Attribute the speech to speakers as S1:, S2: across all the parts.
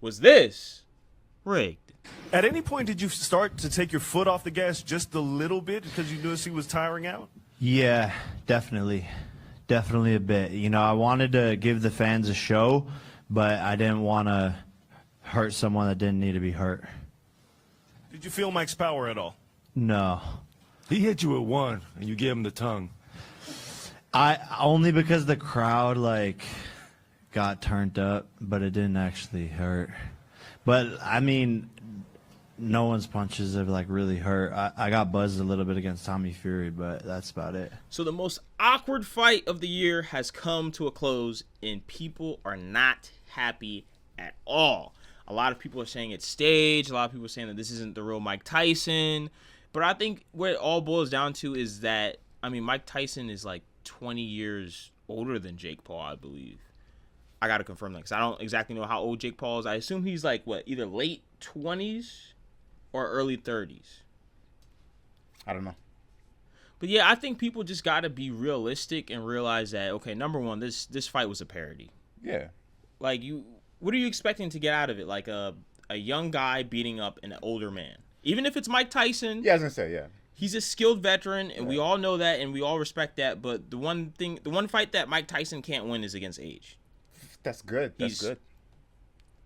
S1: was this rigged.
S2: At any point, did you start to take your foot off the gas just a little bit because you noticed he was tiring out?
S3: Yeah, definitely. Definitely a bit. You know, I wanted to give the fans a show, but I didn't want to hurt someone that didn't need to be hurt.
S2: Did you feel Mike's power at all?
S3: No.
S4: He hit you with one, and you gave him the tongue.
S3: Only because the crowd, got turned up, but it didn't actually hurt. But, I mean, no one's punches have, really hurt. I got buzzed a little bit against Tommy Fury, but that's about it.
S1: So the most awkward fight of the year has come to a close, and people are not happy at all. A lot of people are saying it's staged. A lot of people are saying that this isn't the real Mike Tyson. But I think what it all boils down to is that, Mike Tyson is 20 years older than Jake Paul, I believe. I got to confirm that because I don't exactly know how old Jake Paul is. I assume he's either late 20s or early 30s.
S5: I don't know.
S1: But yeah, I think people just got to be realistic and realize that, okay, number one, this fight was a parody.
S5: Yeah.
S1: What are you expecting to get out of it? A young guy beating up an older man. Even if it's Mike Tyson.
S5: Yeah, I was going to say, yeah.
S1: He's a skilled veteran, and we all know that, and we all respect that. But the one fight that Mike Tyson can't win is against age.
S5: That's good. That's good.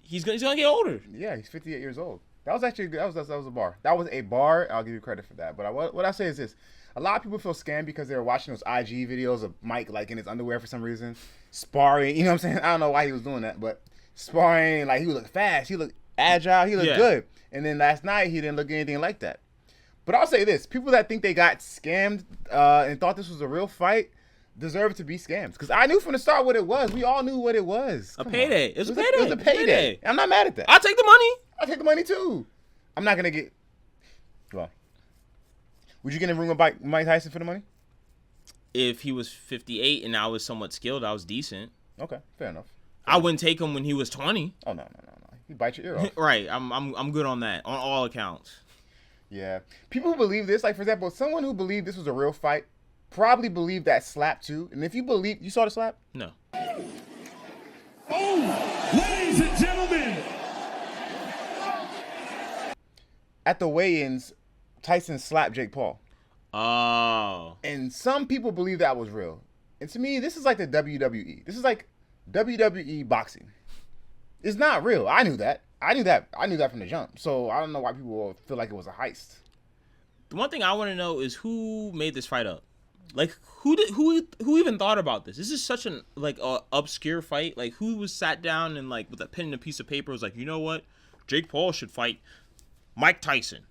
S1: He's gonna get older.
S5: Yeah, he's 58 years old. That was actually good. That was a bar. That was a bar. I'll give you credit for that. But what I say is this: a lot of people feel scammed because they were watching those IG videos of Mike in his underwear for some reason, sparring. You know what I'm saying? I don't know why he was doing that, but sparring, he looked fast, he looked agile, he looked good. And then last night he didn't look anything like that. But I'll say this: people that think they got scammed and thought this was a real fight deserve to be scammed. Because I knew from the start what it was. We all knew what it was.
S1: A payday. It was a payday.
S5: It was a payday. I'm not mad at that.
S1: I'll take the money.
S5: I'll take the money too. I'm not gonna get. Well, would you get in a room with Mike Tyson for the money?
S1: If he was 58 and I was somewhat skilled, I was decent.
S5: Okay, fair enough.
S1: I wouldn't take him when he was 20.
S5: Oh no. He'd bite your ear off.
S1: Right. I'm good on that, on all accounts.
S5: Yeah. People who believe this, for example, someone who believed this was a real fight probably believed that slap too. And if you believe, you saw the slap?
S1: No.
S4: Oh, ladies and gentlemen.
S5: At the weigh-ins, Tyson slapped Jake Paul.
S1: Oh.
S5: And some people believe that was real. And to me, this is like the WWE. This is like WWE boxing. It's not real. I knew that. I knew that from the jump. So I don't know why people feel like it was a heist.
S1: The one thing I want to know is who made this fight up. Who even thought about this? This is such an obscure fight. Who was sat down and with a pen and a piece of paper was like, you know what, Jake Paul should fight Mike Tyson.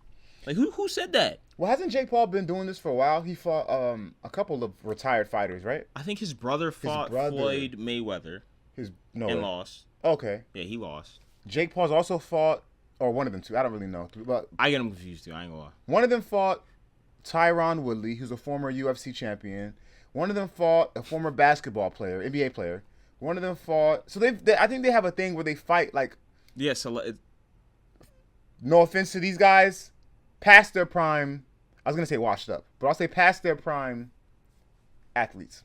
S1: Who said that?
S5: Well, hasn't Jake Paul been doing this for a while? He fought a couple of retired fighters, right?
S1: I think his brother fought Floyd Mayweather. And lost.
S5: Okay.
S1: Yeah, he lost.
S5: Jake Paul's also fought, or one of them too. I don't really know. But
S1: I get him confused too. I ain't gonna lie.
S5: One of them fought Tyron Woodley, who's a former UFC champion. One of them fought a former basketball player, NBA player. One of them fought. So I think they have a thing where they fight
S1: Yeah. So
S5: no offense to these guys, past their prime. I was gonna say washed up, but I'll say past their prime athletes.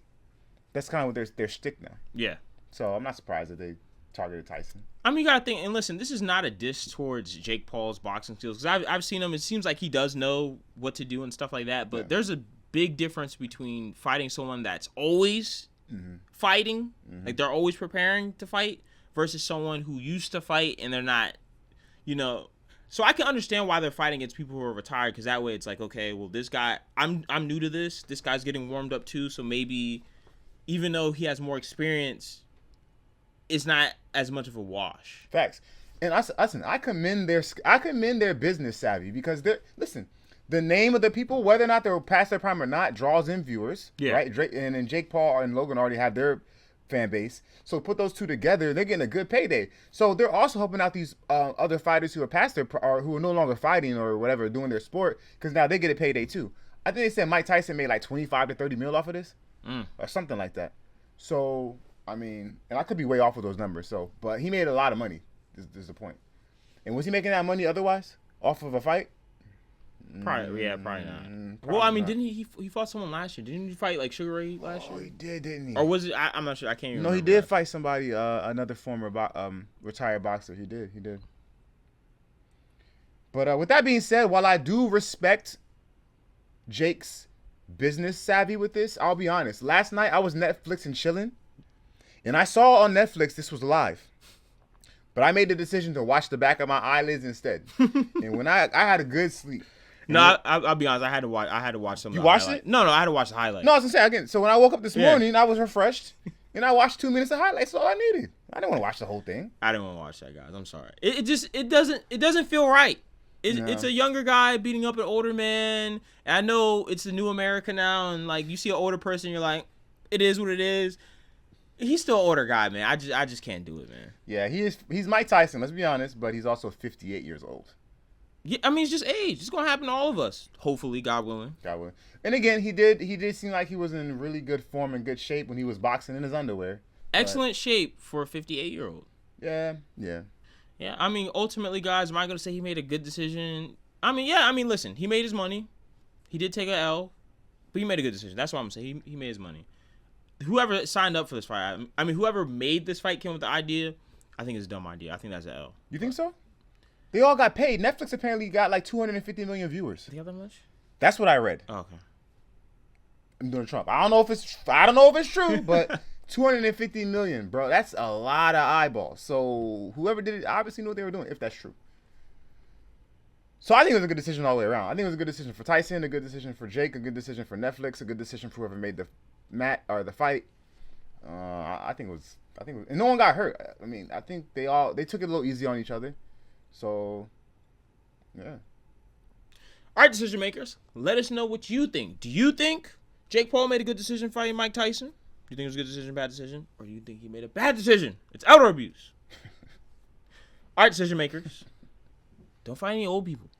S5: That's kind of what their shtick now.
S1: Yeah.
S5: So I'm not surprised that they targeted Tyson.
S1: You gotta think, and listen, this is not a diss towards Jake Paul's boxing skills, because I've seen him. It seems like he does know what to do and stuff like that, but there's a big difference between fighting someone that's always fighting, they're always preparing to fight, versus someone who used to fight and they're not, So I can understand why they're fighting against people who are retired, because that way it's okay, well, this guy, I'm new to this. This guy's getting warmed up too, so maybe even though he has more experience, it's not as much of a wash.
S5: Facts. And I commend their business savvy, because the name of the people, whether or not they're past their prime or not, draws in viewers. Yeah. Right. And then Jake Paul and Logan already have their fan base. So put those two together, they're getting a good payday. So they're also helping out these other fighters who are past their or who are no longer fighting or whatever, doing their sport, because now they get a payday too. I think they said Mike Tyson made 25 to 30 mil off of this, or something like that. So and I could be way off with those numbers. So, but he made a lot of money. Is the point. And was he making that money otherwise off of a fight?
S1: Probably not.
S5: Probably
S1: Well, I mean,
S5: not.
S1: didn't he fought someone last year? Didn't he fight like Sugar Ray last
S5: Oh,
S1: year?
S5: he did, didn't he?
S1: Or was it? I'm not sure. I can't even
S5: No,
S1: remember.
S5: he did fight somebody, another former retired boxer. He did. But with that being said, while I do respect Jake's business savvy with this, I'll be honest. Last night I was Netflix and chilling, and I saw on Netflix this was live. But I made the decision to watch the back of my eyelids instead. And when I had a good sleep.
S1: No, I'll be honest. I had to watch some.
S5: You
S1: of the
S5: watched
S1: highlight.
S5: it?
S1: No, I had to watch the highlights.
S5: No, I was gonna say again. So when I woke up this
S1: Yeah.
S5: morning, I was refreshed, and I watched 2 minutes of highlights. That's all I needed. I didn't want to watch the whole thing.
S1: I didn't want to watch that, guys. I'm sorry. It doesn't feel right. It's a younger guy beating up an older man. And I know it's the new America now, and like you see an older person, you're like, it is what it is. He's still an older guy, man. I just can't do it, man.
S5: Yeah, he's Mike Tyson. Let's be honest, but he's also 58 years old.
S1: Yeah, I mean, it's just age. It's gonna happen to all of us. Hopefully, God willing.
S5: God willing. And again, he did seem like he was in really good form and good shape when he was boxing in his underwear.
S1: Excellent shape for a 58-year-old.
S5: Yeah.
S1: Yeah, I mean, ultimately, guys, am I going to say he made a good decision? I mean, listen, he made his money. He did take a L, but he made a good decision. That's what I'm saying. He made his money. Whoever signed up for this fight, I mean, whoever made this fight came with the idea, I think it's a dumb idea. I think that's an L.
S5: You think so? They all got paid. Netflix apparently got like 250 million viewers.
S1: They got that much?
S5: That's what I read.
S1: Oh, okay.
S5: I'm doing Trump. I don't know if it's true, but 250 million, bro. That's a lot of eyeballs. So whoever did it obviously knew what they were doing, if that's true. So I think it was a good decision all the way around. I think it was a good decision for Tyson, a good decision for Jake, a good decision for Netflix, a good decision for whoever made the fight. I think it was, and no one got hurt. I mean, I think they took it a little easy on each other. So, yeah.
S1: All right, decision makers, let us know what you think. Do you think Jake Paul made a good decision fighting Mike Tyson? Do you think it was a good decision, bad decision? Or do you think he made a bad decision? It's elder abuse. All right, decision makers, don't fight any old people.